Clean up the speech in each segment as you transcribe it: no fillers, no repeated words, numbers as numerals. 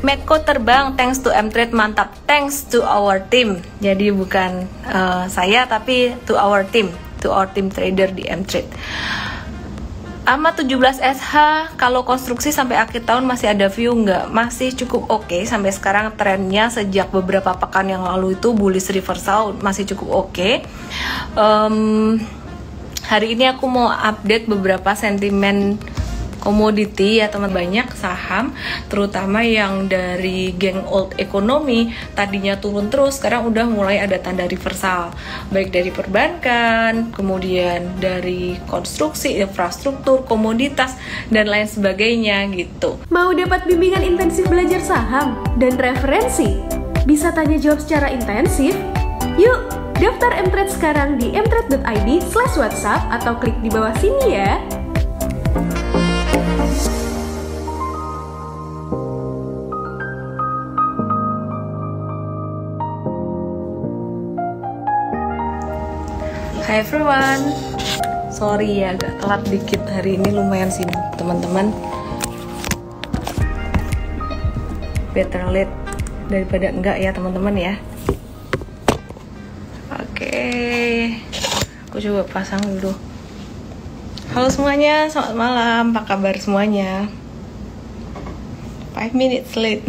Medco terbang thanks to M-Trade, mantap, thanks to our team. Jadi bukan saya tapi to our team trader di M-Trade. AMA 17SH, kalau konstruksi sampai akhir tahun masih ada view nggak? Masih cukup oke. Sampai sekarang trennya sejak beberapa pekan yang lalu itu bullish reversal, masih cukup oke. Hari ini aku mau update beberapa sentimen komoditi ya teman, banyak saham terutama yang dari geng old economy tadinya turun terus, sekarang udah mulai ada tanda reversal, baik dari perbankan, kemudian dari konstruksi, infrastruktur, komoditas dan lain sebagainya gitu. Mau dapat bimbingan intensif belajar saham dan referensi? Bisa tanya jawab secara intensif? Yuk, daftar M-Trade sekarang di mtrade.id/whatsapp atau klik di bawah sini ya. Hai everyone, sorry ya agak telat dikit, hari ini lumayan sibuk teman-teman. Better late daripada enggak ya teman-teman ya. Oke, aku coba pasang dulu. Halo semuanya, selamat malam, apa kabar semuanya? 5 minutes late.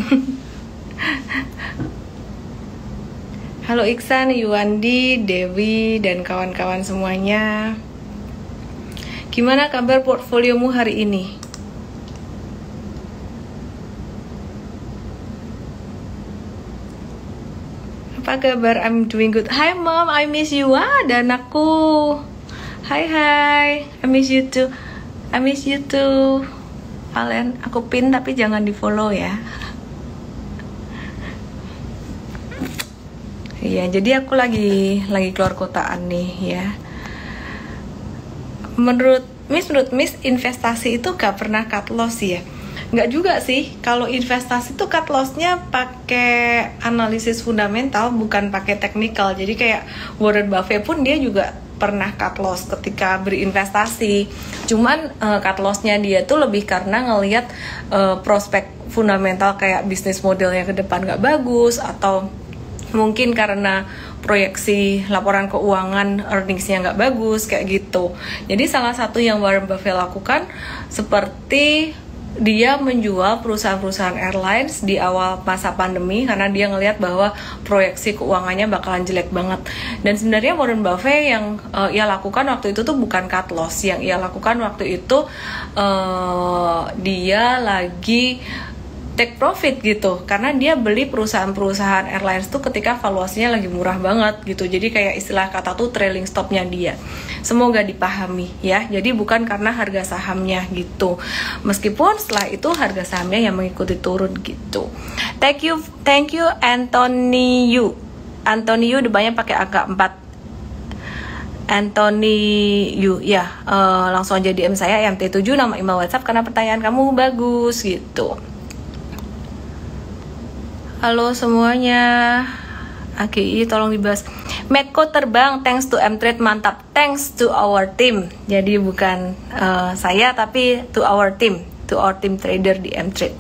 Halo Iksan, Yuwandi, Dewi, dan kawan-kawan semuanya. Gimana kabar portfoliomu hari ini? Apa kabar? I'm doing good. Hi mom, I miss you. Wah, dan aku. Hai, I miss you too. I miss you too. Kalian, aku pin tapi jangan di follow ya. Iya, jadi aku lagi keluar kotaan nih ya. Menurut Miss investasi itu gak pernah cut loss ya? Nggak juga sih. Kalau investasi itu cut lossnya pakai analisis fundamental, bukan pakai teknikal. Jadi kayak Warren Buffett pun dia juga pernah cut loss ketika berinvestasi. Cuman cut lossnya dia tuh lebih karena ngelihat prospek fundamental kayak bisnis modelnya ke depan nggak bagus, atau mungkin karena proyeksi laporan keuangan earningsnya nggak bagus kayak gitu. Jadi salah satu yang Warren Buffett lakukan seperti dia menjual perusahaan-perusahaan airlines di awal masa pandemi karena dia ngelihat bahwa proyeksi keuangannya bakalan jelek banget. Dan sebenarnya Warren Buffett yang ia lakukan waktu itu tuh bukan cut loss. Yang ia lakukan waktu itu dia lagi take profit gitu, karena dia beli perusahaan-perusahaan airlines tuh ketika valuasinya lagi murah banget gitu. Jadi kayak istilah kata tuh trailing stopnya dia. Semoga dipahami ya. Jadi bukan karena harga sahamnya gitu, meskipun setelah itu harga sahamnya yang mengikuti turun gitu. Thank you Anthony Yu depannya pakai angka 4. Anthony Yu ya, langsung aja DM saya MT7 nama email WhatsApp karena pertanyaan kamu bagus gitu. Halo semuanya, AGI tolong dibahas. Medco terbang thanks to M-Trade, mantap, thanks to our team. Jadi bukan saya tapi to our team trader di M-Trade.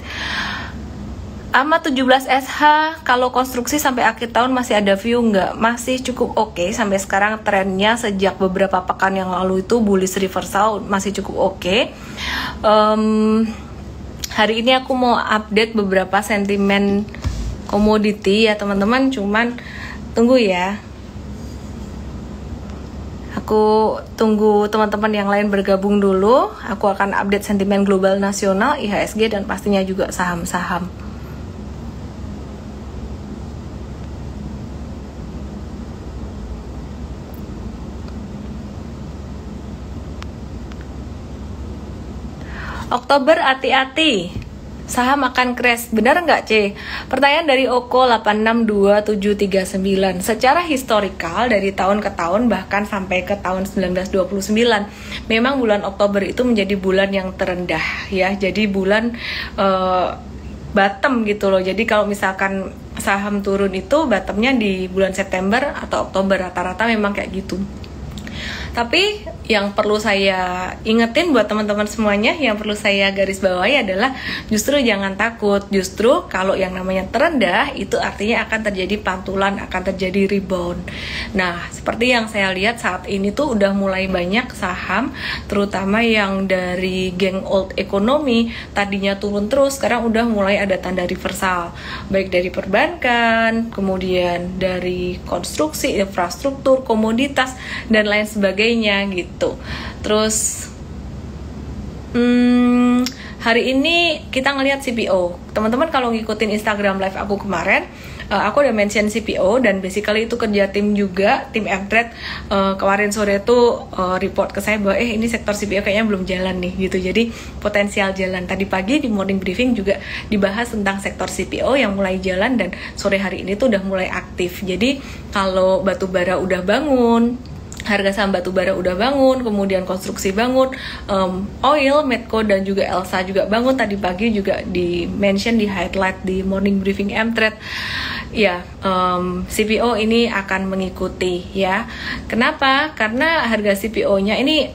AMA 17SH, kalau konstruksi sampai akhir tahun masih ada view nggak? Masih cukup oke. Sampai sekarang trennya sejak beberapa pekan yang lalu itu bullish reversal, masih cukup oke. Hari ini aku mau update beberapa sentimen komoditi ya teman-teman, cuman tunggu ya, aku tunggu teman-teman yang lain bergabung dulu. Aku akan update sentimen global nasional, IHSG, dan pastinya juga saham-saham. Oktober hati-hati, saham akan crash, benar nggak C? Pertanyaan dari Oko 862739. Secara historikal dari tahun ke tahun bahkan sampai ke tahun 1929, memang bulan Oktober itu menjadi bulan yang terendah ya. Jadi bulan bottom gitu loh. Jadi kalau misalkan saham turun itu bottomnya di bulan September atau Oktober, rata-rata memang kayak gitu. Tapi yang perlu saya ingetin buat teman-teman semuanya, yang perlu saya garis bawahi adalah justru jangan takut. Justru kalau yang namanya terendah itu artinya akan terjadi pantulan, akan terjadi rebound. Nah, seperti yang saya lihat saat ini tuh udah mulai banyak saham, terutama yang dari geng old economy, tadinya turun terus, sekarang udah mulai ada tanda reversal. Baik dari perbankan, kemudian dari konstruksi, infrastruktur, komoditas, dan lain sebagainya gitu. Terus hari ini kita ngelihat CPO. Teman-teman kalau ngikutin Instagram live aku kemarin, aku udah mention CPO, dan basically itu kerja tim juga, tim Mtrade. Kemarin sore tuh report ke saya bahwa ini sektor CPO kayaknya belum jalan nih gitu, jadi potensial jalan. Tadi pagi di morning briefing juga dibahas tentang sektor CPO yang mulai jalan, dan sore hari ini tuh udah mulai aktif. Jadi kalau batubara udah bangun, harga saham batubara udah bangun, kemudian konstruksi bangun, oil, Medco, dan juga Elsa juga bangun. Tadi pagi juga di mention, di highlight di morning briefing Mtrade. Ya, CPO ini akan mengikuti ya. Kenapa? Karena harga CPO-nya ini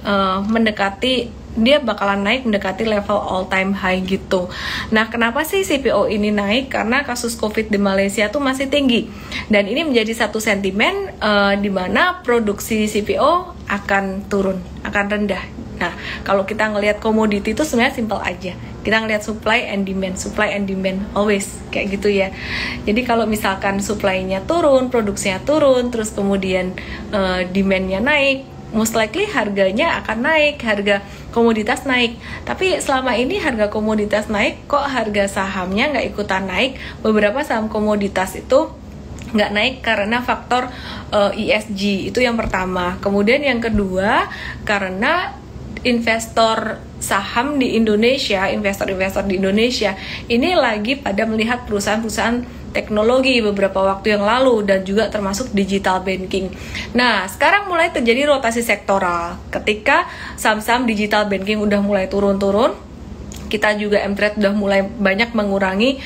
mendekati, dia bakalan naik mendekati level all time high gitu. Nah, kenapa sih CPO ini naik? Karena kasus COVID di Malaysia tuh masih tinggi, dan ini menjadi satu sentimen di mana produksi CPO akan turun, akan rendah. Nah, kalau kita ngelihat komoditi itu sebenarnya simple aja. Kita ngelihat supply and demand always kayak gitu ya. Jadi kalau misalkan supply-nya turun, produksinya turun, terus kemudian demand-nya naik, most likely harganya akan naik, harga komoditas naik. Tapi selama ini harga komoditas naik, kok harga sahamnya nggak ikutan naik? Beberapa saham komoditas itu nggak naik karena faktor ESG, itu yang pertama. Kemudian yang kedua, karena investor saham di Indonesia, investor-investor di Indonesia ini lagi pada melihat perusahaan-perusahaan teknologi beberapa waktu yang lalu, dan juga termasuk digital banking. Nah, sekarang mulai terjadi rotasi sektoral. Ketika saham-saham digital banking udah mulai turun-turun, kita juga Mtrade udah mulai banyak mengurangi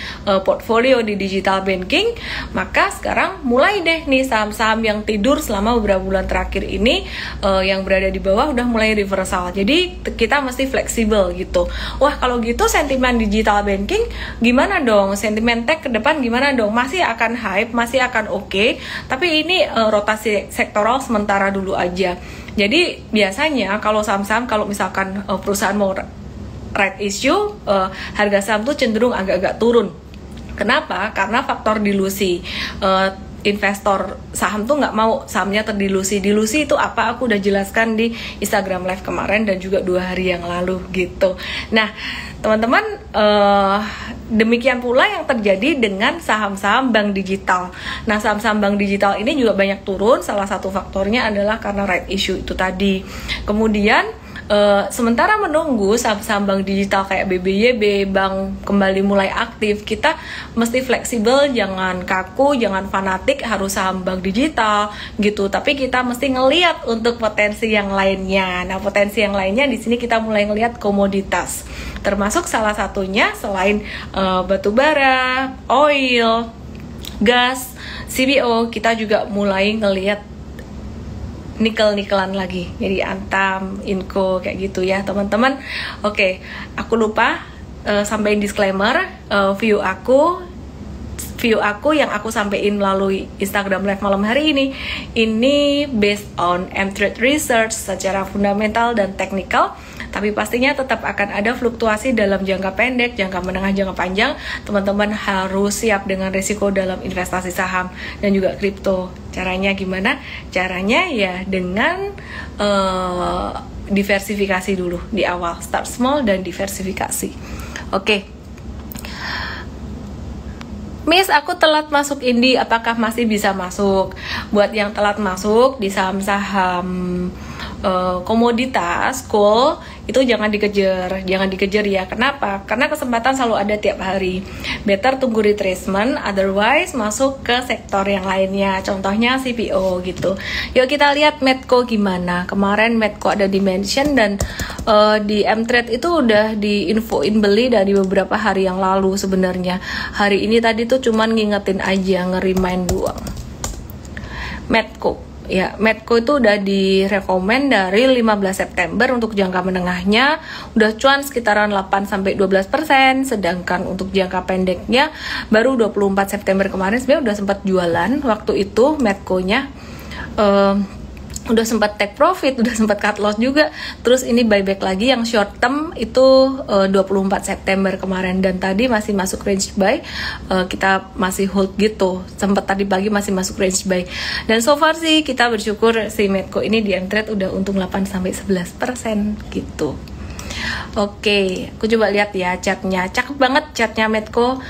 portfolio di digital banking, maka sekarang mulai deh nih saham-saham yang tidur selama beberapa bulan terakhir ini, yang berada di bawah udah mulai reversal. Jadi kita mesti fleksibel gitu. Wah, kalau gitu sentimen digital banking gimana dong? Sentimen tech ke depan gimana dong? Masih akan hype, masih akan oke, tapi ini rotasi sektoral sementara dulu aja. Jadi biasanya kalau saham-saham, kalau misalkan perusahaan mau right issue, harga saham tuh cenderung agak-agak turun. Kenapa? Karena faktor dilusi. Investor saham tuh nggak mau sahamnya terdilusi. Dilusi itu apa? Aku udah jelaskan di Instagram live kemarin dan juga 2 hari yang lalu gitu. Nah, teman-teman, demikian pula yang terjadi dengan saham-saham bank digital. Nah, saham-saham bank digital ini juga banyak turun. Salah satu faktornya adalah karena right issue itu tadi. Kemudian sementara menunggu saham-saham bank digital kayak BBYB, bank kembali mulai aktif, kita mesti fleksibel, jangan kaku, jangan fanatik harus saham bank digital gitu. Tapi kita mesti ngelihat untuk potensi yang lainnya. Nah, potensi yang lainnya di sini kita mulai ngelihat komoditas, termasuk salah satunya selain batubara, oil, gas, CPO, kita juga mulai ngelihat nikel-nikelan lagi, jadi Antam, Inco kayak gitu ya teman-teman. Oke, aku lupa sampaikan disclaimer, view aku yang aku sampaikan melalui Instagram live malam hari ini based on Mtrade research secara fundamental dan teknikal. Tapi pastinya tetap akan ada fluktuasi dalam jangka pendek, jangka menengah, jangka panjang. Teman-teman harus siap dengan risiko dalam investasi saham dan juga kripto. Caranya gimana? Caranya ya dengan diversifikasi dulu di awal. Start small dan diversifikasi. Oke. Miss, aku telat masuk Indi, apakah masih bisa masuk? Buat yang telat masuk di saham-saham komoditas, coal, itu jangan dikejar ya. Kenapa? Karena kesempatan selalu ada tiap hari. Better tunggu retracement, otherwise masuk ke sektor yang lainnya. Contohnya CPO gitu. Yuk kita lihat Medco gimana. Kemarin Medco ada di mention, dan di Mtrade itu udah diinfoin beli dari beberapa hari yang lalu sebenarnya. Hari ini tadi tuh cuman ngingetin aja, nge-remind doang. Medco Ya, Medco itu udah direkomend dari 15 September untuk jangka menengahnya udah cuan sekitaran 8-12%, sedangkan untuk jangka pendeknya baru 24 September kemarin sebenarnya udah sempat jualan waktu itu Medco-nya. Udah sempat take profit, udah sempat cut loss juga. Terus ini buyback lagi yang short term itu 24 September kemarin, dan tadi masih masuk range buy. Kita masih hold gitu. Sempat tadi pagi masih masuk range buy. Dan so far sih kita bersyukur si Medco ini di M-Trade udah untung 8-11% gitu. Oke, aku coba lihat ya chartnya. Cakep banget chartnya Medco.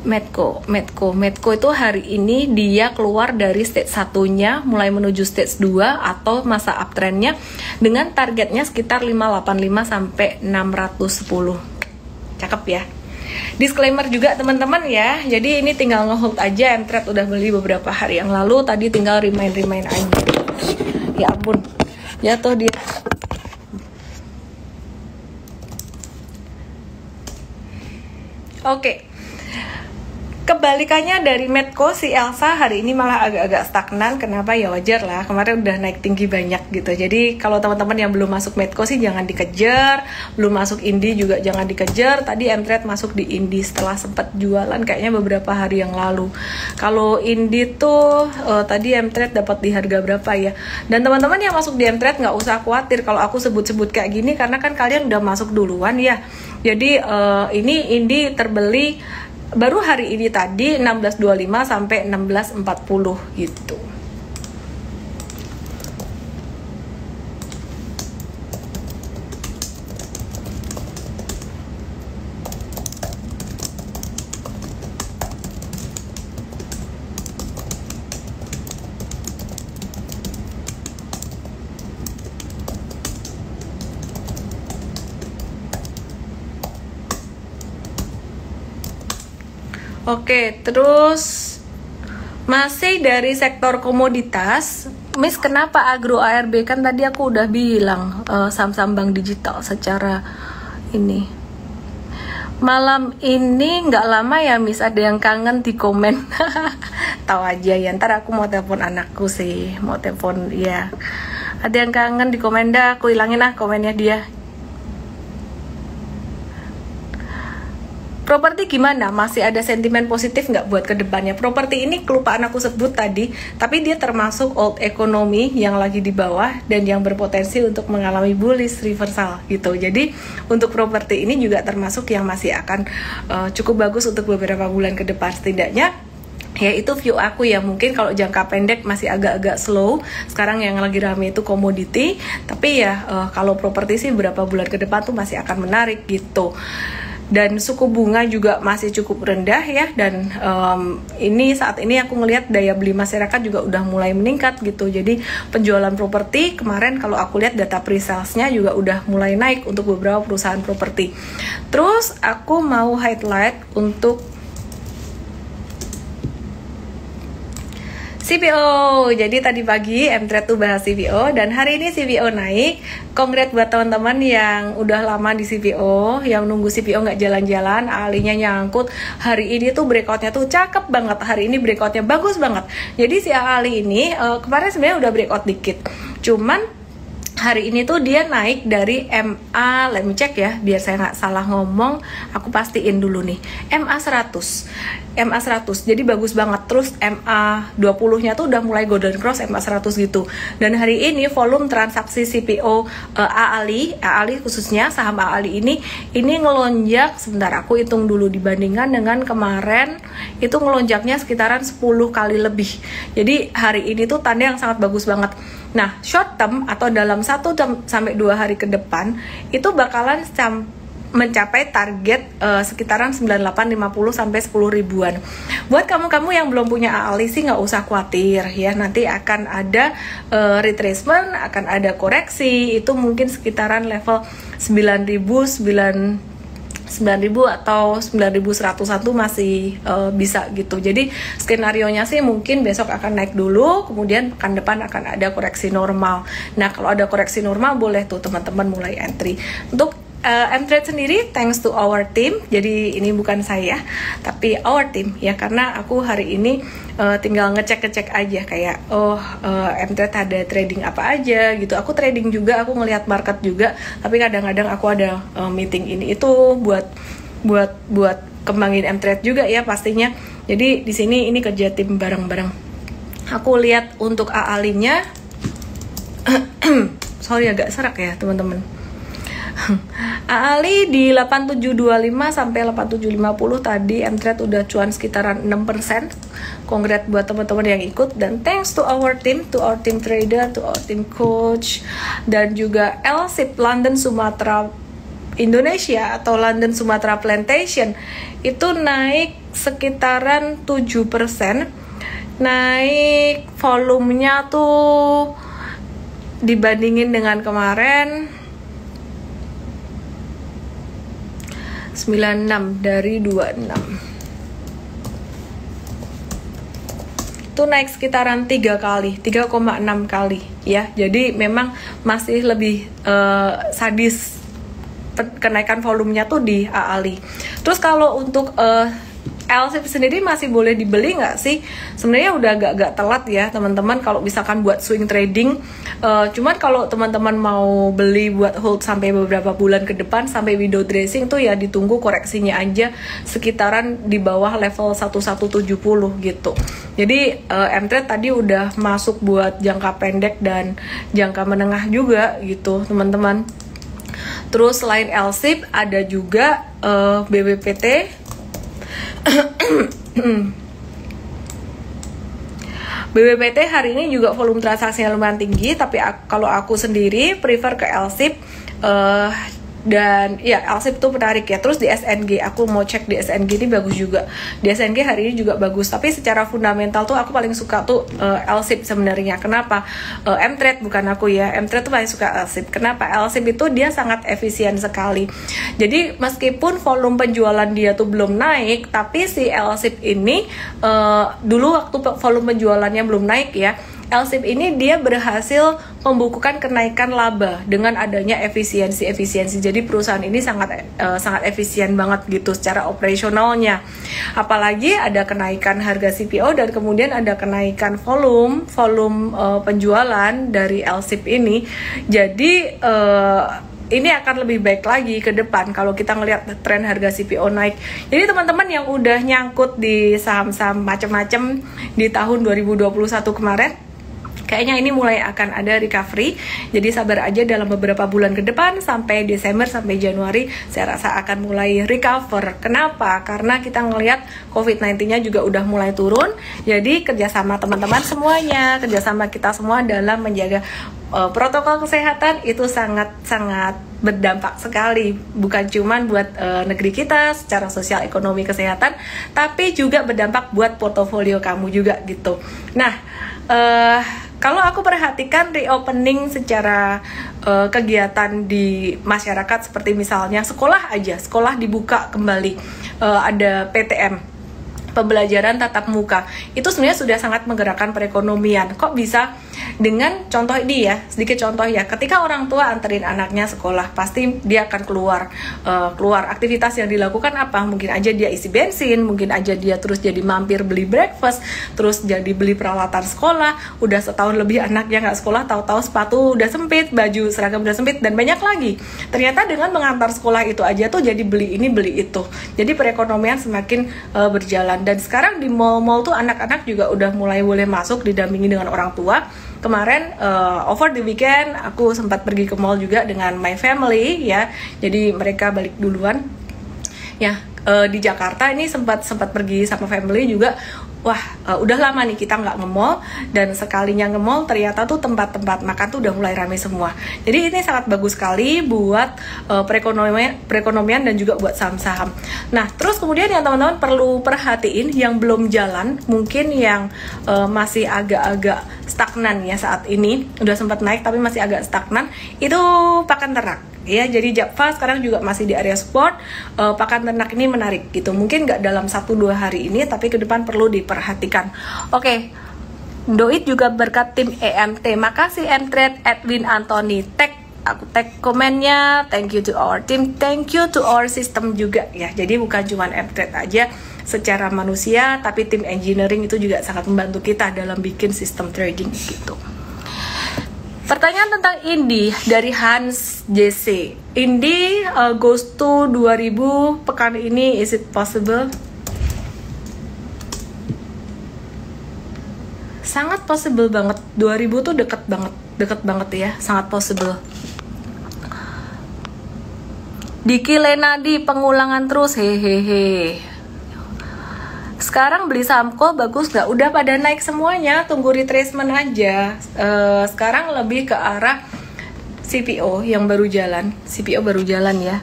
Medco itu hari ini dia keluar dari stage 1-nya mulai menuju stage 2 atau masa uptrendnya dengan targetnya sekitar 585 sampai 610. Cakep ya. Disclaimer juga teman-teman ya. Jadi ini tinggal ngehold aja, M-Trade udah beli beberapa hari yang lalu, tadi tinggal remind aja. Ya ampun. Jatuh dia. Oke. Kebalikannya dari Medco, si Elsa hari ini malah agak-agak stagnan. Kenapa? Ya wajar lah, kemarin udah naik tinggi banyak gitu. Jadi kalau teman-teman yang belum masuk Medco sih jangan dikejar, belum masuk Indi juga jangan dikejar. Tadi M-Trade masuk di Indi setelah sempat jualan kayaknya beberapa hari yang lalu. Kalau Indi tuh tadi M-Trade dapat di harga berapa ya? Dan teman-teman yang masuk di M-Trade nggak usah khawatir kalau aku sebut-sebut kayak gini, karena kan kalian udah masuk duluan ya. Jadi ini Indi terbeli baru hari ini tadi 16.25 sampai 16.40 gitu. Oke, terus masih dari sektor komoditas, Miss, kenapa agro ARB? Kan tadi aku udah bilang saham-saham bank digital secara ini. Malam ini nggak lama ya Miss, ada yang kangen di komen. Tahu aja ya, ntar aku mau telepon anakku sih, mau telepon ya. Ada yang kangen di komen, dah aku hilangin komennya dia. Properti gimana? Masih ada sentimen positif nggak buat kedepannya? Properti ini kelupaan aku sebut tadi, tapi dia termasuk old economy yang lagi di bawah dan yang berpotensi untuk mengalami bullish reversal gitu. Jadi untuk properti ini juga termasuk yang masih akan cukup bagus untuk beberapa bulan ke depan setidaknya. Ya itu view aku ya, mungkin kalau jangka pendek masih agak-agak slow. Sekarang yang lagi rame itu komoditi, tapi ya kalau properti sih beberapa bulan ke depan tuh masih akan menarik gitu. Dan suku bunga juga masih cukup rendah ya, dan ini saat ini aku ngelihat daya beli masyarakat juga udah mulai meningkat gitu. Jadi penjualan properti kemarin kalau aku lihat data pre-salesnya juga udah mulai naik untuk beberapa perusahaan properti. Terus aku mau highlight untuk CPO. Jadi tadi pagi M-Trade tuh bahas CPO dan hari ini CPO naik. Congrats buat teman-teman yang udah lama di CPO, yang nunggu CPO nggak jalan-jalan, alinya nyangkut. Hari ini tuh breakoutnya tuh cakep banget. Hari ini breakoutnya bagus banget. Jadi si Ali ini kemarin sebenarnya udah breakout dikit. Cuman hari ini tuh dia naik dari MA, let me check ya, biar saya nggak salah ngomong, aku pastiin dulu nih, MA 100, jadi bagus banget. Terus MA 20 nya tuh udah mulai golden cross MA 100 gitu. Dan hari ini volume transaksi CPO AALI khususnya saham AALI ini ngelonjak, sebentar aku hitung dulu, dibandingkan dengan kemarin itu ngelonjaknya sekitaran 10 kali lebih. Jadi hari ini tuh tanda yang sangat bagus banget. Nah, short term atau dalam 1-2 hari ke depan itu bakalan mencapai target sekitaran 9850 sampai 10 ribuan. Buat kamu-kamu yang belum punya AALI sih nggak usah khawatir ya, nanti akan ada retracement, akan ada koreksi, itu mungkin sekitaran level 9.000 atau 9.100 tuh masih bisa gitu. Jadi skenarionya sih mungkin besok akan naik dulu, kemudian pekan depan akan ada koreksi normal. Nah kalau ada koreksi normal boleh tuh teman-teman mulai entry. Untuk Mtrade sendiri thanks to our team. Jadi ini bukan saya, tapi our team ya, karena aku hari ini tinggal ngecek aja kayak Mtrade ada trading apa aja gitu. Aku trading juga, aku ngelihat market juga, tapi kadang-kadang aku ada meeting ini itu buat kembangin Mtrade juga ya pastinya. Jadi di sini ini kerja tim bareng-bareng. Aku lihat untuk AA-nya sorry agak serak ya teman-teman. Ali di 8725 sampai 8750 tadi Mtrade udah cuan sekitaran 6%. Congrats buat teman-teman yang ikut, dan thanks to our team trader, to our team coach, dan juga LSIP London Sumatera Indonesia atau London Sumatera Plantation itu naik sekitaran 7%. Naik volumenya tuh dibandingin dengan kemarin 96 dari 26. Itu naik sekitaran 3,6 kali ya. Jadi memang masih lebih sadis kenaikan volumenya tuh di AALI. Terus kalau untuk LSIP sendiri masih boleh dibeli nggak sih? Sebenarnya udah agak telat ya teman-teman kalau misalkan buat swing trading. Cuman kalau teman-teman mau beli buat hold sampai beberapa bulan ke depan sampai window dressing tuh ya ditunggu koreksinya aja sekitaran di bawah level 1170 gitu. Jadi Mtrade tadi udah masuk buat jangka pendek dan jangka menengah juga gitu teman-teman. Terus selain LSIP ada juga BBPT. BBPT hari ini juga volume transaksinya lumayan tinggi, tapi kalau aku sendiri prefer ke LSIP, dan ya LSIP tuh menarik ya. Terus di SNG aku mau cek, di SNG ini bagus juga. Di SNG hari ini juga bagus, tapi secara fundamental tuh aku paling suka tuh LSIP sebenarnya. Kenapa? Mtrade bukan aku ya. Mtrade tuh paling suka LSIP. Kenapa? LSIP itu dia sangat efisien sekali. Jadi meskipun volume penjualan dia tuh belum naik, tapi si LSIP ini dulu waktu volume penjualannya belum naik ya, LSIP ini dia berhasil membukukan kenaikan laba dengan adanya efisiensi. Jadi perusahaan ini sangat efisien banget gitu secara operasionalnya. Apalagi ada kenaikan harga CPO dan kemudian ada kenaikan volume penjualan dari LSIP ini. Jadi ini akan lebih baik lagi ke depan kalau kita ngelihat tren harga CPO naik. Jadi teman-teman yang udah nyangkut di saham-saham macam-macam di tahun 2021 kemarin, kayaknya ini mulai akan ada recovery. Jadi sabar aja, dalam beberapa bulan ke depan sampai Desember sampai Januari saya rasa akan mulai recover. Kenapa? Karena kita ngelihat COVID-19-nya juga udah mulai turun. Jadi kerjasama teman-teman semuanya, kerjasama kita semua dalam menjaga protokol kesehatan itu sangat-sangat berdampak sekali, bukan cuma buat negeri kita secara sosial ekonomi kesehatan, tapi juga berdampak buat portofolio kamu juga gitu. Nah, kalau aku perhatikan reopening secara kegiatan di masyarakat, seperti misalnya sekolah dibuka kembali, ada PTM, pembelajaran tatap muka, itu sebenarnya sudah sangat menggerakkan perekonomian. Kok bisa? Dengan contoh ini ya, sedikit contoh ya, ketika orang tua anterin anaknya sekolah, pasti dia akan keluar aktivitas yang dilakukan apa? Mungkin aja dia isi bensin, mungkin aja dia terus jadi mampir beli breakfast, terus jadi beli peralatan sekolah. Udah setahun lebih anaknya nggak sekolah, tahu-tahu sepatu udah sempit, baju seragam udah sempit, dan banyak lagi. Ternyata dengan mengantar sekolah itu aja tuh jadi beli ini beli itu, jadi perekonomian semakin berjalan. Dan sekarang di mall-mall tuh anak-anak juga udah mulai boleh masuk didampingi dengan orang tua. Kemarin over the weekend aku sempat pergi ke mall juga dengan my family ya. Jadi mereka balik duluan. Ya, di Jakarta ini sempat pergi sama family juga. Wah, udah lama nih kita nggak nge-mall, dan sekalinya nge-mall ternyata tuh tempat-tempat makan tuh udah mulai ramai semua. Jadi ini sangat bagus sekali buat perekonomian dan juga buat saham-saham. Nah, terus kemudian yang teman-teman perlu perhatiin yang belum jalan, mungkin yang masih agak-agak stagnan ya saat ini, udah sempat naik tapi masih agak stagnan, itu pakan ternak. Ya, jadi Japfa sekarang juga masih di area support. Pakan ternak ini menarik gitu. Mungkin nggak dalam 1-2 hari ini, tapi ke depan perlu diperhatikan. Oke, Doit juga berkat tim EMT. Makasih Mtrade, Edwin Anthony. Tag aku tag komennya. Thank you to our team, thank you to our system juga ya. Jadi bukan cuma Mtrade aja secara manusia, tapi tim engineering itu juga sangat membantu kita dalam bikin sistem trading gitu. Pertanyaan tentang Indi dari Hans JC. Indi goes to 2000 pekan ini, is it possible? Sangat possible banget. 2000 tuh deket banget ya, sangat possible. Diki Lenadi, pengulangan terus, hehehe. Sekarang beli Samco bagus nggak? Udah pada naik semuanya, tunggu retracement aja. Sekarang lebih ke arah CPO yang baru jalan. CPO baru jalan ya.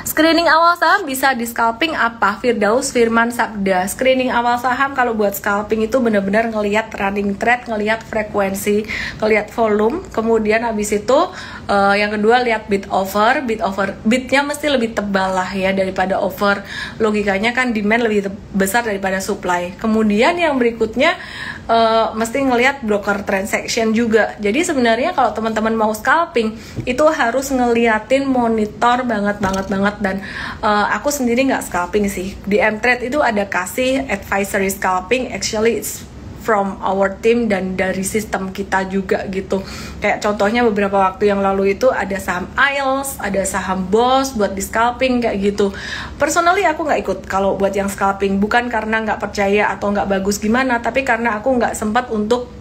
Screening awal saham bisa di scalping apa? Firdaus Firman Sabda. Screening awal saham kalau buat scalping itu benar-benar ngelihat running trend, ngelihat frekuensi, ngelihat volume. Kemudian habis itu yang kedua lihat bid over. Bidnya mesti lebih tebal lah ya daripada over. Logikanya kan demand lebih besar daripada supply. Kemudian yang berikutnya mesti ngelihat broker transaction juga. Jadi sebenarnya kalau teman-teman mau scalping itu harus ngeliatin monitor banget dan aku sendiri nggak scalping sih. Di Mtrade itu ada kasih advisory scalping, actually it's from our team dan dari sistem kita juga gitu. Kayak contohnya beberapa waktu yang lalu itu ada saham IELTS, ada saham BOSS buat di scalping kayak gitu. Personally aku nggak ikut kalau buat yang scalping, bukan karena nggak percaya atau nggak bagus gimana, tapi karena aku nggak sempat untuk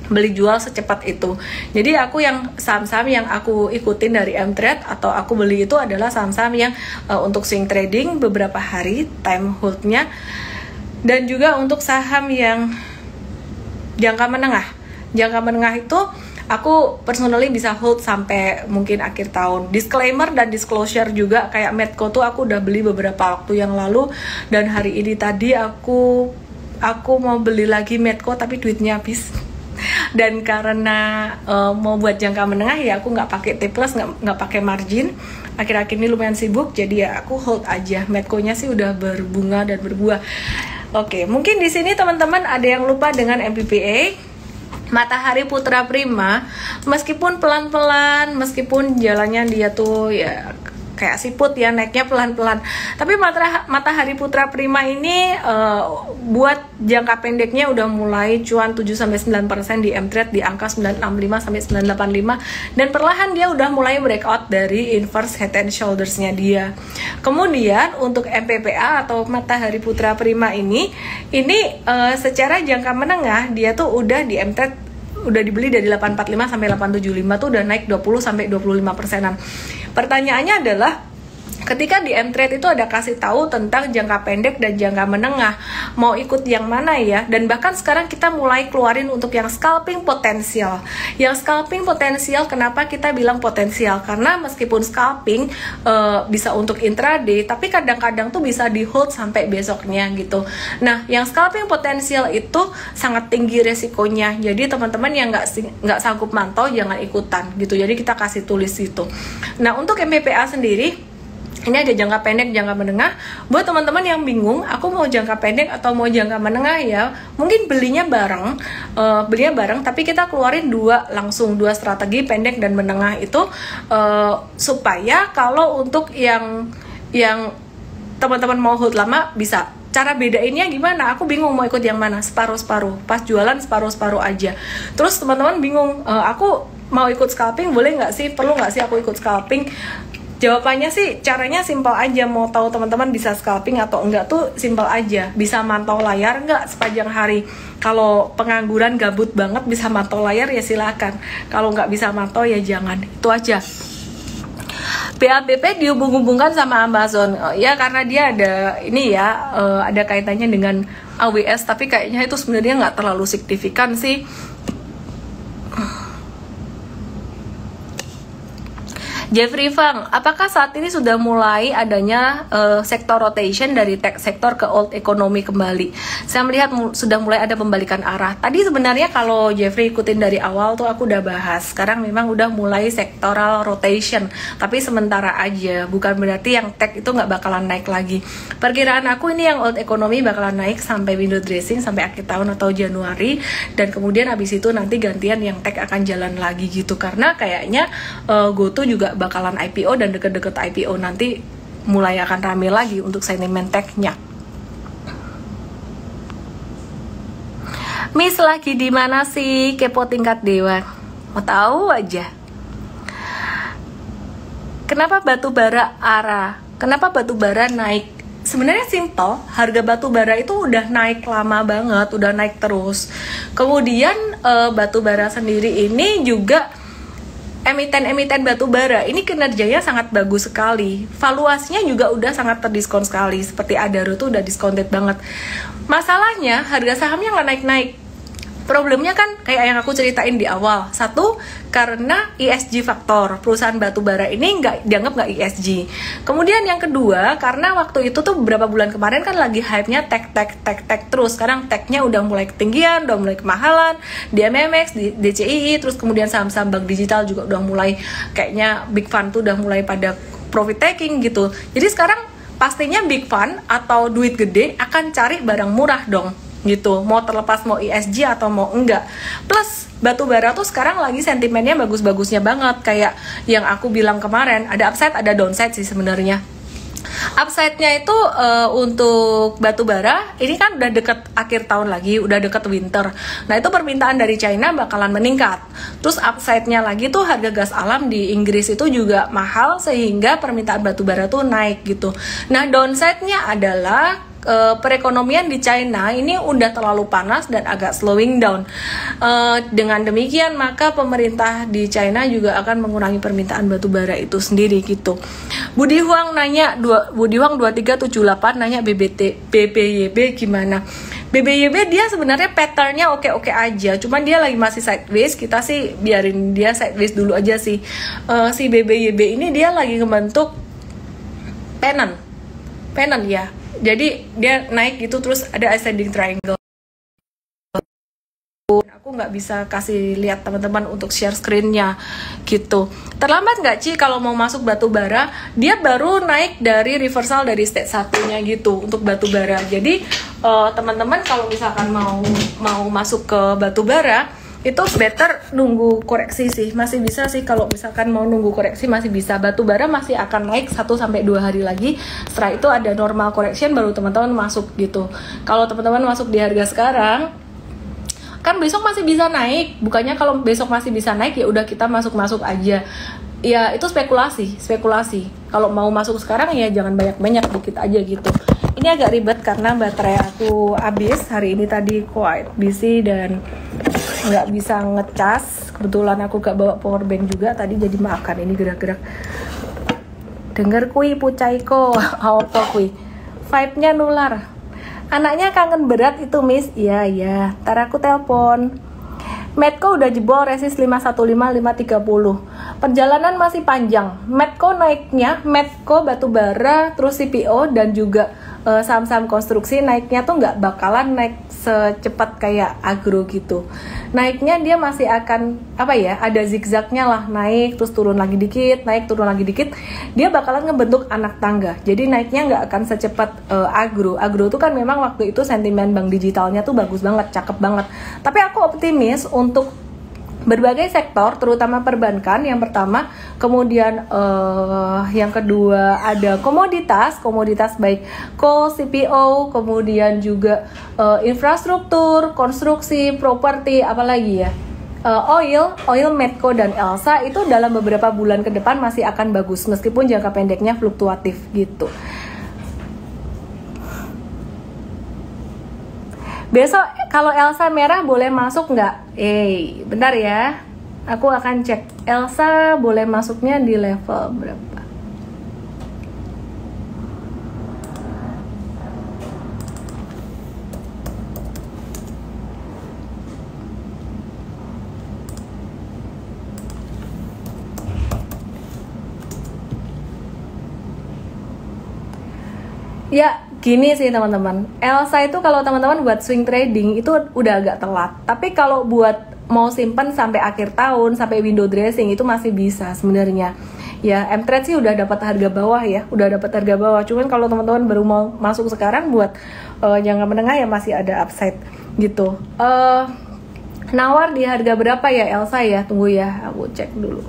beli jual secepat itu. Jadi aku yang saham-saham yang aku ikutin dari Mtrade atau aku beli itu adalah saham-saham yang untuk swing trading beberapa hari time holdnya, dan juga untuk saham yang jangka menengah. Jangka menengah itu aku personally bisa hold sampai mungkin akhir tahun. Disclaimer dan disclosure juga, kayak Medco tuh aku udah beli beberapa waktu yang lalu, dan hari ini tadi aku mau beli lagi Medco tapi duitnya habis. Dan karena mau buat jangka menengah ya aku nggak pakai T plus, nggak pakai margin. Akhir-akhir ini lumayan sibuk, jadi ya aku hold aja. Medco-nya sih udah berbunga dan berbuah. Oke, mungkin di sini teman-teman ada yang lupa dengan MPPA. Matahari Putra Prima, meskipun pelan-pelan, meskipun jalannya dia tuh ya kayak siput ya, naiknya pelan-pelan, tapi Matahari Putra Prima ini buat jangka pendeknya udah mulai cuan 7-9% di Mtrade di angka 965 sampai 985, dan perlahan dia udah mulai breakout dari inverse head and shoulders-nya dia. Kemudian untuk MPPA atau Matahari Putra Prima ini secara jangka menengah dia tuh udah di Mtrade udah dibeli dari 845 sampai 875 tuh udah naik 20 sampai 25%-an. Pertanyaannya adalah ketika di Mtrade itu ada kasih tahu tentang jangka pendek dan jangka menengah, mau ikut yang mana ya? Dan bahkan sekarang kita mulai keluarin untuk yang scalping potensial. Yang scalping potensial, kenapa kita bilang potensial? Karena meskipun scalping bisa untuk intraday, tapi kadang-kadang tuh bisa di hold sampai besoknya gitu. Nah, yang scalping potensial itu sangat tinggi resikonya. Jadi teman-teman yang nggak sanggup mantau jangan ikutan gitu. Jadi kita kasih tulis itu. Nah, untuk MPPA sendiri ini ada jangka pendek, jangka menengah. Buat teman-teman yang bingung, aku mau jangka pendek atau mau jangka menengah ya, mungkin belinya bareng, tapi kita keluarin langsung dua strategi pendek dan menengah itu supaya kalau untuk yang teman-teman mau hold lama bisa. Cara bedainnya gimana? Aku bingung mau ikut yang mana, separuh-separuh. Pas jualan separuh-separuh aja. Terus teman-teman bingung, aku mau ikut scalping boleh nggak sih? Perlu nggak sih aku ikut scalping? Jawabannya sih caranya simpel aja. Mau tahu teman-teman bisa scalping atau enggak tuh simpel aja. Bisa mantau layar enggak sepanjang hari? Kalau pengangguran gabut banget bisa mantau layar ya silakan. Kalau nggak bisa mantau ya jangan. Itu aja. PABP dihubung-hubungkan sama Amazon ya karena dia ada ini ya ada kaitannya dengan AWS, tapi kayaknya itu sebenarnya nggak terlalu signifikan sih. Jeffrey Fang, apakah saat ini sudah mulai adanya sektor rotation dari tech sektor ke old economy kembali? Saya melihat sudah mulai ada pembalikan arah. Tadi sebenarnya kalau Jeffrey ikutin dari awal tuh aku udah bahas. Sekarang memang udah mulai sektoral rotation, tapi sementara aja. Bukan berarti yang tech itu nggak bakalan naik lagi. Perkiraan aku ini yang old economy bakalan naik sampai window dressing sampai akhir tahun atau Januari, dan kemudian habis itu nanti gantian yang tech akan jalan lagi gitu. Karena kayaknya GoTo juga bakalan IPO, dan deket-deket IPO nanti mulai akan rame lagi untuk sentimen tech-nya. Miss lagi di mana sih? Kepo tingkat dewa. Mau tahu aja. Kenapa batu bara ARA? Kenapa batu bara naik? Sebenarnya simple, harga batu bara itu udah naik lama banget, udah naik terus. Kemudian batu bara sendiri ini juga emiten-emiten batu bara ini kinerjanya sangat bagus sekali. Valuasinya juga udah sangat terdiskon sekali. Seperti Adaro tuh udah discounted banget. Masalahnya harga sahamnya nggak naik-naik. Problemnya kan kayak yang aku ceritain di awal. Satu, karena ESG faktor. Perusahaan batu bara ini dianggap nggak ESG. Kemudian yang kedua, karena waktu itu tuh beberapa bulan kemarin kan lagi hype-nya tech terus. Sekarang tech-nya udah mulai ketinggian, udah mulai kemahalan. Di MMX, di DCII, terus kemudian saham-saham bank digital juga udah mulai, kayaknya big fund tuh udah mulai pada profit taking gitu. Jadi sekarang pastinya big fund atau duit gede akan cari barang murah dong gitu, mau terlepas mau ESG atau mau enggak. Plus batu bara tuh sekarang lagi sentimennya bagus-bagusnya banget. Kayak yang aku bilang kemarin, ada upside ada downside sih sebenarnya. Upside-nya itu untuk batu bara ini kan udah deket akhir tahun lagi, udah deket winter. Nah itu permintaan dari China bakalan meningkat. Terus upside-nya lagi tuh harga gas alam di Inggris itu juga mahal, sehingga permintaan batu bara tuh naik gitu. Nah downside-nya adalah perekonomian di China ini udah terlalu panas dan agak slowing down. Dengan demikian maka pemerintah di China juga akan mengurangi permintaan batu bara itu sendiri gitu. Budi Huang nanya, Budi Huang 2378 nanya BBYB gimana? BBYB dia sebenarnya patternnya oke-oke aja, cuman dia lagi masih sideways. Kita sih biarin dia sideways dulu aja sih. Si BBYB ini dia lagi ngebentuk pennant ya. Jadi dia naik gitu, terus ada ascending triangle. Aku nggak bisa kasih lihat teman-teman untuk share screen-nya gitu. Terlambat nggak Ci kalau mau masuk batu bara? Dia baru naik dari reversal dari stage satunya gitu untuk batu bara. Jadi teman-teman kalau misalkan mau masuk ke batu bara, itu better nunggu koreksi sih. Masih bisa sih kalau misalkan mau nunggu koreksi, masih bisa. Batu bara masih akan naik 1-2 hari lagi. Setelah itu ada normal correction baru teman-teman masuk gitu. Kalau teman-teman masuk di harga sekarang, kan besok masih bisa naik. Bukannya kalau besok masih bisa naik ya udah kita masuk-masuk aja. Ya itu spekulasi. Kalau mau masuk sekarang ya jangan banyak-banyak, dikit aja gitu. Ini agak ribet karena baterai aku habis hari ini, tadi quite busy dan nggak bisa ngecas. Kebetulan aku gak bawa power bank juga tadi, jadi makan ini gerak-gerak. Dengar kui pucaiko apa kui, vibe-nya nular. Anaknya kangen berat itu Miss. Iya, ntar aku telepon. Medco udah jebol resist 515 530. Perjalanan masih panjang. Medco naiknya, Medco batubara terus CPO dan juga saham-saham konstruksi naiknya tuh nggak bakalan naik secepat kayak agro gitu. Naiknya dia masih akan ada zigzagnya lah, naik terus turun lagi dikit, naik turun lagi dikit. Dia bakalan ngebentuk anak tangga. Jadi naiknya nggak akan secepat agro. Agro tuh kan memang waktu itu sentimen bank digitalnya tuh bagus banget, cakep banget. Tapi aku optimis untuk berbagai sektor, terutama perbankan yang pertama, kemudian yang kedua ada komoditas baik coal, CPO, kemudian juga infrastruktur, konstruksi, properti, apalagi ya, oil, Medco dan Elsa itu dalam beberapa bulan ke depan masih akan bagus meskipun jangka pendeknya fluktuatif gitu. Besok kalau Elsa merah boleh masuk nggak? Bentar ya. Aku akan cek. Elsa boleh masuknya di level berapa? Ya, gini sih teman-teman. Elsa itu kalau teman-teman buat swing trading itu udah agak telat. Tapi kalau buat mau simpan sampai akhir tahun, sampai window dressing itu masih bisa sebenarnya. Ya, M-Trade sih udah dapat harga bawah ya, udah dapat harga bawah. Cuman kalau teman-teman baru mau masuk sekarang buat jangka menengah ya masih ada upside gitu. Nawar di harga berapa ya Elsa ya? Tunggu ya, aku cek dulu.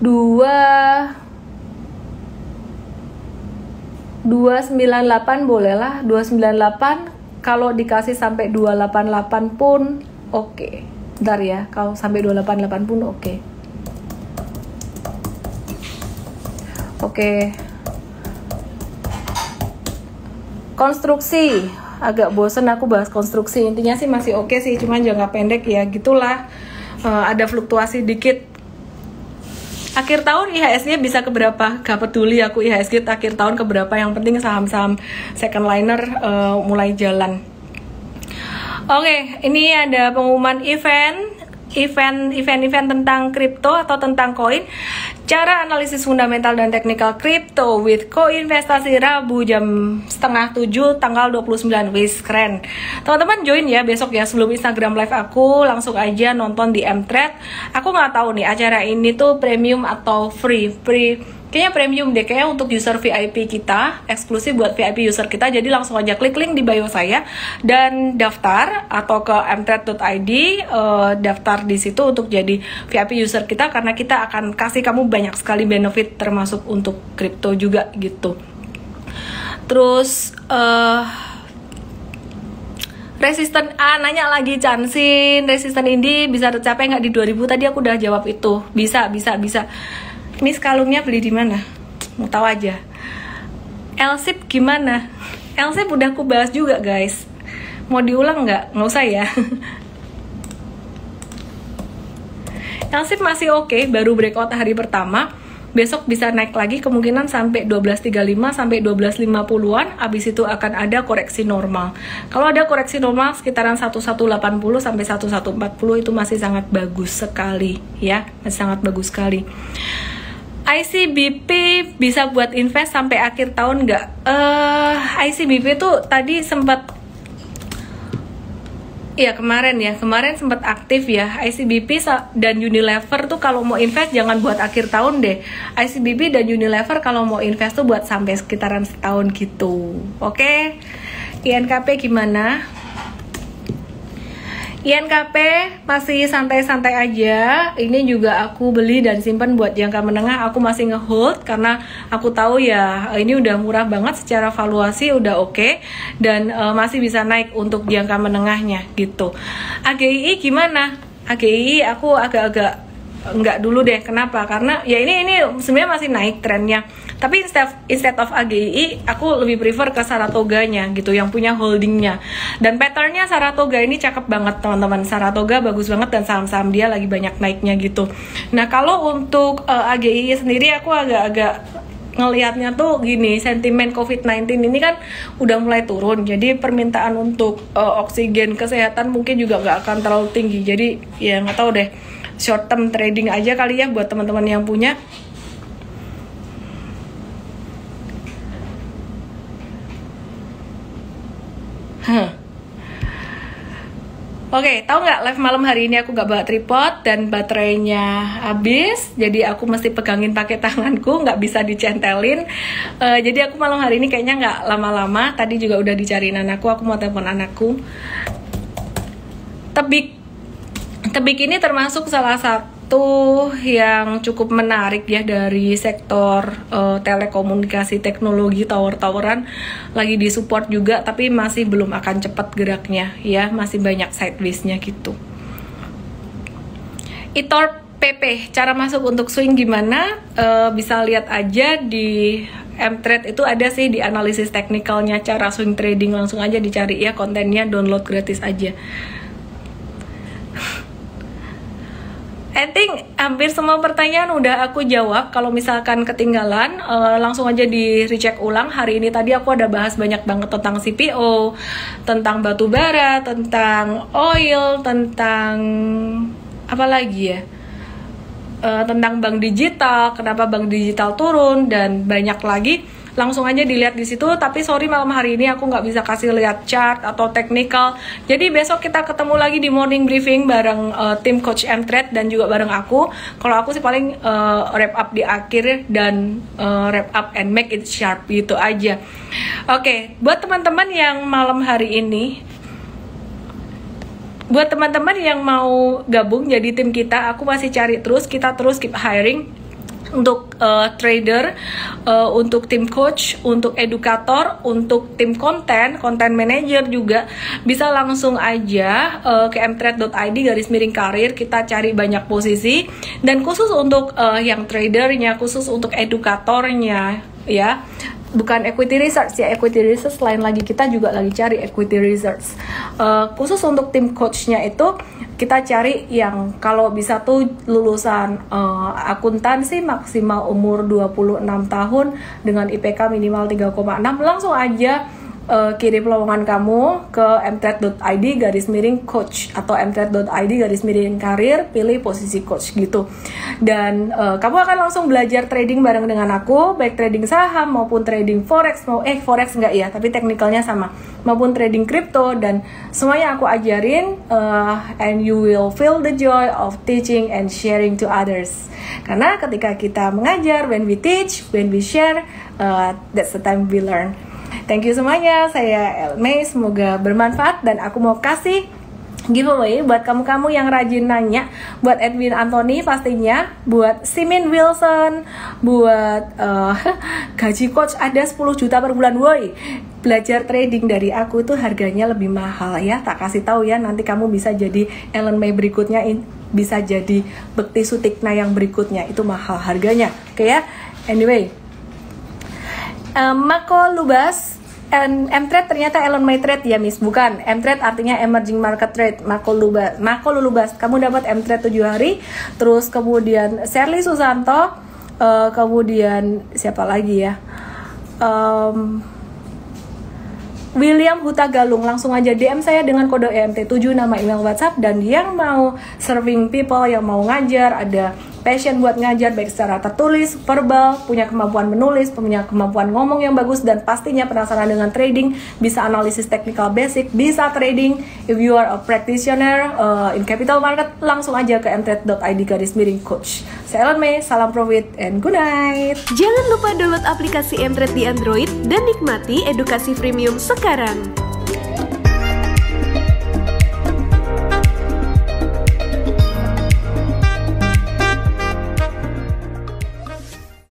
298 boleh lah, 298 kalau dikasih sampai 288 pun oke. Bentar ya, kalau sampai 288 pun oke. Oke. Konstruksi, agak bosen aku bahas konstruksi. Intinya sih masih oke sih, cuman jangka pendek ya gitulah. Ada fluktuasi dikit. Akhir tahun IHSG bisa keberapa? Gak peduli aku IHSG akhir tahun keberapa, yang penting saham-saham second liner mulai jalan. Oke, ini ada pengumuman event tentang kripto atau tentang koin. Cara analisis fundamental dan teknikal kripto with Koinvestasi Rabu jam 6:30 tanggal 29. Wis keren. Teman-teman join ya besok ya, sebelum Instagram live aku langsung aja nonton di M-Trade. Aku nggak tahu nih acara ini tuh premium atau free. Kayaknya premium deh, kayaknya untuk user VIP kita, eksklusif buat VIP user kita. Jadi langsung aja klik link di bio saya dan daftar atau ke mtrade.id, daftar di situ untuk jadi VIP user kita, karena kita akan kasih kamu banyak sekali benefit termasuk untuk kripto juga gitu. Terus resisten nanya lagi Chansin, resisten ini bisa tercapai nggak di 2000? Tadi aku udah jawab itu. Bisa. Ini kalungnya beli di mana? Mau tahu aja. LSIP gimana? LSIP udah aku bahas juga guys. Mau diulang nggak? Nggak usah ya. LSIP masih oke, baru breakout hari pertama. Besok bisa naik lagi kemungkinan sampai 12.35 sampai 12.50-an. Abis itu akan ada koreksi normal. Kalau ada koreksi normal sekitaran 1180 sampai 1140 itu masih sangat bagus sekali ya, masih sangat bagus sekali. ICBP bisa buat invest sampai akhir tahun nggak? ICBP tuh tadi sempat kemarin sempat aktif ya. ICBP dan Unilever tuh kalau mau invest jangan buat akhir tahun deh. ICBP dan Unilever kalau mau invest tuh buat sampai sekitaran setahun gitu. Oke. INKP gimana? INKP masih santai-santai aja. Ini juga aku beli dan simpan buat jangka menengah. Aku masih ngehold karena aku tahu ya ini udah murah banget secara valuasi, udah oke, dan masih bisa naik untuk jangka menengahnya gitu. AGII gimana? AGII aku agak-agak enggak dulu deh. Kenapa? Karena ya ini sebenarnya masih naik trennya. Tapi instead of AGII, aku lebih prefer ke Saratoganya gitu, yang punya holdingnya. Dan patternnya Saratoga ini cakep banget teman-teman. Saratoga bagus banget dan saham-saham dia lagi banyak naiknya gitu. Nah kalau untuk AGII sendiri aku agak-agak ngelihatnya tuh gini, sentimen COVID-19 ini kan udah mulai turun. Jadi permintaan untuk oksigen kesehatan mungkin juga nggak akan terlalu tinggi. Jadi ya nggak tahu deh, short term trading aja kali ya buat teman-teman yang punya. Oke, tahu nggak live malam hari ini aku nggak bawa tripod dan baterainya habis, jadi aku mesti pegangin pakai tanganku, nggak bisa dicentelin. Jadi aku malam hari ini kayaknya nggak lama-lama. Tadi juga udah dicariin anakku, aku mau telepon anakku. Tebik ini termasuk salah satu yang cukup menarik ya dari sektor telekomunikasi, teknologi, tower-toweran, lagi disupport juga, tapi masih belum akan cepat geraknya ya, masih banyak sideways-nya gitu. eToro PP, cara masuk untuk swing gimana? Bisa lihat aja di M-Trade, itu ada sih di analisis teknikalnya cara swing trading, langsung aja dicari ya kontennya, download gratis aja. I think hampir semua pertanyaan udah aku jawab. Kalau misalkan ketinggalan, langsung aja di recheck ulang. Hari ini tadi aku ada bahas banyak banget tentang CPO, tentang batu bara, tentang oil, tentang apa lagi ya? tentang bank digital, kenapa bank digital turun, dan banyak lagi. Langsung aja dilihat di situ. Tapi sorry, malam hari ini aku nggak bisa kasih lihat chart atau technical. Jadi besok kita ketemu lagi di morning briefing bareng tim Coach Mtrade dan juga bareng aku. Kalau aku sih paling wrap up di akhir dan wrap up and make it sharp gitu aja. Oke, buat teman-teman yang malam hari ini, buat teman-teman yang mau gabung jadi tim kita, aku masih cari terus, kita terus keep hiring untuk trader, untuk tim coach, untuk edukator, untuk tim content manager juga. Bisa langsung aja ke mtrade.id/karir, kita cari banyak posisi. Dan khusus untuk yang tradernya, khusus untuk edukatornya ya, bukan equity research ya, equity research lain lagi, kita juga lagi cari equity research. Khusus untuk tim coachnya itu kita cari yang kalau bisa tuh lulusan akuntansi, maksimal umur 26 tahun dengan IPK minimal 3,6. Langsung aja kirim lowongan kamu ke mtrade.id/coach atau mtrade.id/karir, pilih posisi coach gitu. Dan kamu akan langsung belajar trading bareng dengan aku, baik trading saham maupun trading forex, forex enggak ya, tapi teknikalnya sama, maupun trading crypto, dan semuanya aku ajarin, and you will feel the joy of teaching and sharing to others. Karena ketika kita mengajar, when we teach, when we share, that's the time we learn. Thank you semuanya, saya Elmay, semoga bermanfaat. Dan aku mau kasih giveaway buat kamu-kamu yang rajin nanya, buat Edwin Anthony pastinya, buat Simin Wilson, buat gaji coach ada 10 juta per bulan. Woi, belajar trading dari aku itu harganya lebih mahal ya, tak kasih tahu ya, nanti kamu bisa jadi Ellen May berikutnya, bisa jadi Bekti Sutikna yang berikutnya, itu mahal harganya. Oke ya, anyway, Mako Lubas, Mtrade ternyata Ellen May Trade ya Miss, bukan. Mtrade artinya Emerging Market Trade. Mako Lubas, kamu dapat Mtrade 7 hari. Terus kemudian Shirley Susanto, kemudian siapa lagi ya, William Huta Galung, langsung aja DM saya dengan kode EMT7, nama email WhatsApp. Dan yang mau serving people, yang mau ngajar, ada passion buat ngajar baik secara tertulis, verbal, punya kemampuan menulis, punya kemampuan ngomong yang bagus, dan pastinya penasaran dengan trading, bisa analisis technical basic, bisa trading. If you are a practitioner in capital market, langsung aja ke mtrade.id/coach. Saya Ellen May, salam profit and good night. Jangan lupa download aplikasi Mtrade di Android dan nikmati edukasi premium sekarang.